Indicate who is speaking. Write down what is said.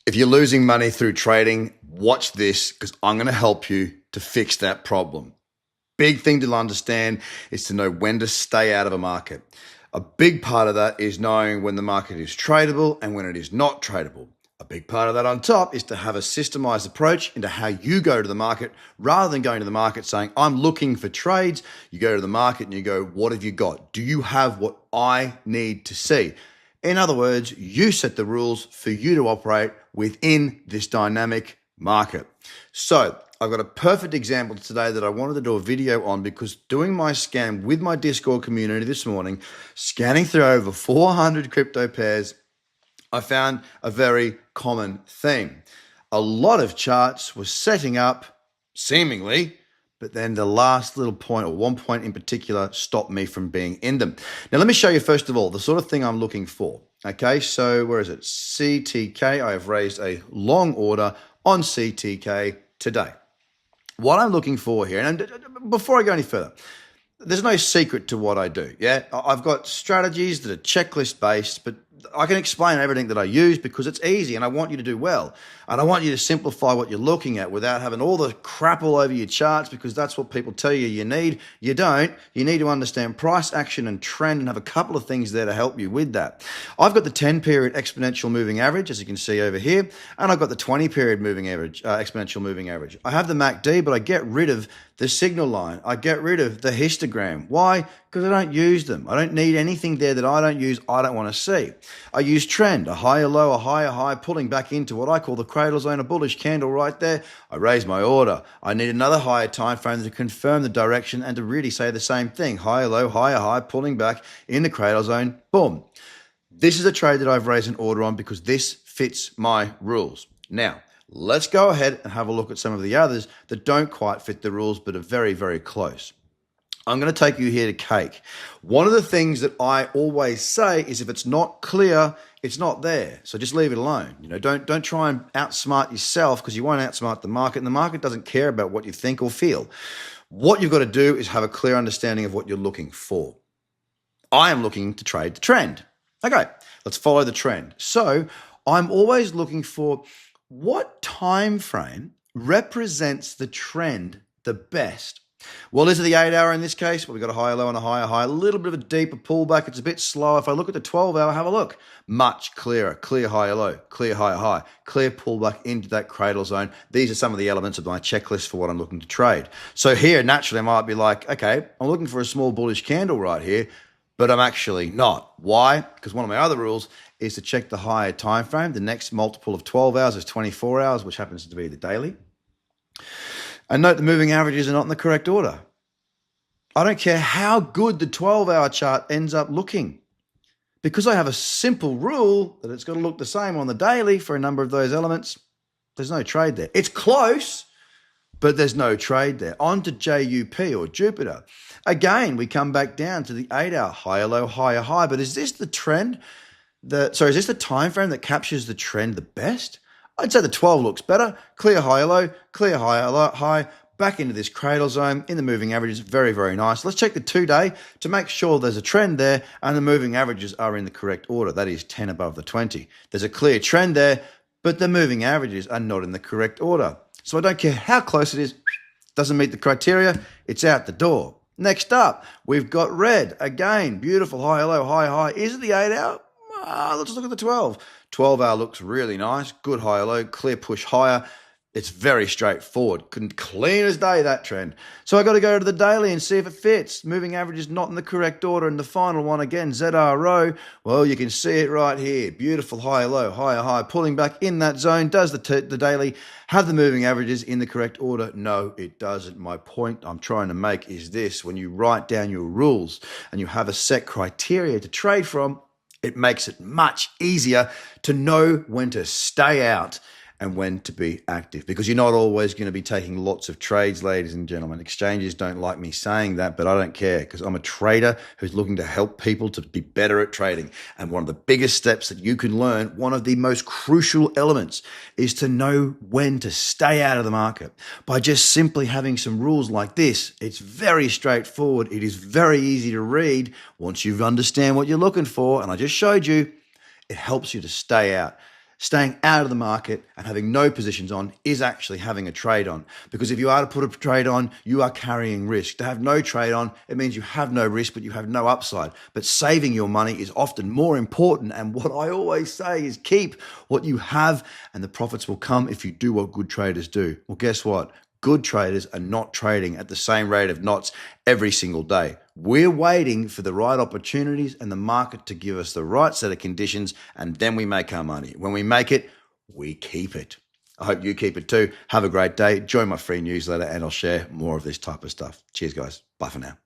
Speaker 1: If you're losing money through trading, watch this because I'm going to help you to fix that problem. Big thing to understand is to know when to stay out of a market. A big part of that is knowing when the market is tradable and when it is not tradable. A big part of that on top is to have a systemized approach into how you go to the market rather than going to the market saying, I'm looking for trades. You go to the market and you go, what have you got? Do you have what I need to see? In other words, you set the rules for you to operate within this dynamic market. So I've got a perfect example today that I wanted to do a video on because doing my scan with my Discord community this morning, scanning through over 400 crypto pairs, I found a very common theme. A lot of charts were setting up seemingly, but then the last little point or one point in particular stopped me from being in them. Now, let me show you first of all the sort of thing I'm looking for. Okay, so where is it? CTK. I have raised a long order on CTK today. What I'm looking for here, and before I go any further, there's no secret to what I do. Yeah, I've got strategies that are checklist based, but I can explain everything that I use because it's easy and I want you to do well. And I want you to simplify what you're looking at without having all the crap all over your charts because that's what people tell you you need. You don't. You need to understand price, action, and trend and have a couple of things there to help you with that. I've got the 10-period exponential moving average, as you can see over here, and I've got the 20-period moving average, exponential moving average. I have the MACD, but I get rid of the signal line. I get rid of the histogram. Why? Because I don't use them. I don't need anything there that I don't use, I don't want to see. I use trend, a higher low, a higher high, pulling back into what I call the cradle zone, a bullish candle right there. I raise my order. I need another higher time frame to confirm the direction and to really say the same thing. Higher low, higher high, pulling back in the cradle zone, boom. This is a trade that I've raised an order on because this fits my rules. Now, let's go ahead and have a look at some of the others that don't quite fit the rules but are very, very close. I'm going to take you here to cake. One of the things that I always say is if it's not clear, it's not there. So just leave it alone. Don't try and outsmart yourself because you won't outsmart the market, and the market doesn't care about what you think or feel. What you've got to do is have a clear understanding of what you're looking for. I am looking to trade the trend. Okay, let's follow the trend. So I'm always looking for what time frame represents the trend the best. Well, is it the 8-hour in this case? Well, we've got a higher low and a higher high, a little bit of a deeper pullback. It's a bit slower. If I look at the 12-hour, have a look. Much clearer, clear higher low, clear higher high, clear pullback into that cradle zone. These are some of the elements of my checklist for what I'm looking to trade. So here, naturally, I might be like, okay, I'm looking for a small bullish candle right here, but I'm actually not. Why? Because one of my other rules is to check the higher time frame. The next multiple of 12 hours is 24 hours, which happens to be the daily. And note the moving averages are not in the correct order. I don't care how good the 12-hour chart ends up looking. Because I have a simple rule that it's got to look the same on the daily for a number of those elements, there's no trade there. It's close, but there's no trade there. On to JUP or Jupiter. Again, we come back down to the 8-hour, higher low, higher high. But is this the trend? Is this the time frame that captures the trend the best? I'd say the 12 looks better. Clear higher low, clear higher low, high, back into this cradle zone in the moving averages. Very, very nice. Let's check the 2-day to make sure there's a trend there and the moving averages are in the correct order. That is 10 above the 20. There's a clear trend there, but the moving averages are not in the correct order. So I don't care how close it is, doesn't meet the criteria, it's out the door. Next up, we've got red. Again, beautiful higher low, higher high. Is it the 8-hour? Let's look at the 12. 12-hour looks really nice. Good higher low, clear push higher. It's very straightforward. Clean as day, that trend. So I got to go to the daily and see if it fits. Moving average is not in the correct order. And the final one again, ZRO. Well, you can see it right here. Beautiful higher low, higher high. Pulling back in that zone. Does the daily have the moving averages in the correct order? No, it doesn't. My point I'm trying to make is this. When you write down your rules and you have a set criteria to trade from, it makes it much easier to know when to stay out and when to be active, because you're not always going to be taking lots of trades, ladies and gentlemen. Exchanges don't like me saying that, but I don't care, because I'm a trader who's looking to help people to be better at trading. And one of the biggest steps that you can learn, one of the most crucial elements, is to know when to stay out of the market by just simply having some rules like this. It's very straightforward. It is very easy to read once you understand what you're looking for. And I just showed you, it helps you to stay out. Staying out of the market and having no positions on is actually having a trade on. Because if you are to put a trade on, you are carrying risk. To have no trade on, it means you have no risk, but you have no upside. But saving your money is often more important. And what I always say is keep what you have, and the profits will come if you do what good traders do. Well, guess what? Good traders are not trading at the same rate of knots every single day. We're waiting for the right opportunities and the market to give us the right set of conditions, and then we make our money. When we make it, we keep it. I hope you keep it too. Have a great day. Join my free newsletter and I'll share more of this type of stuff. Cheers, guys. Bye for now.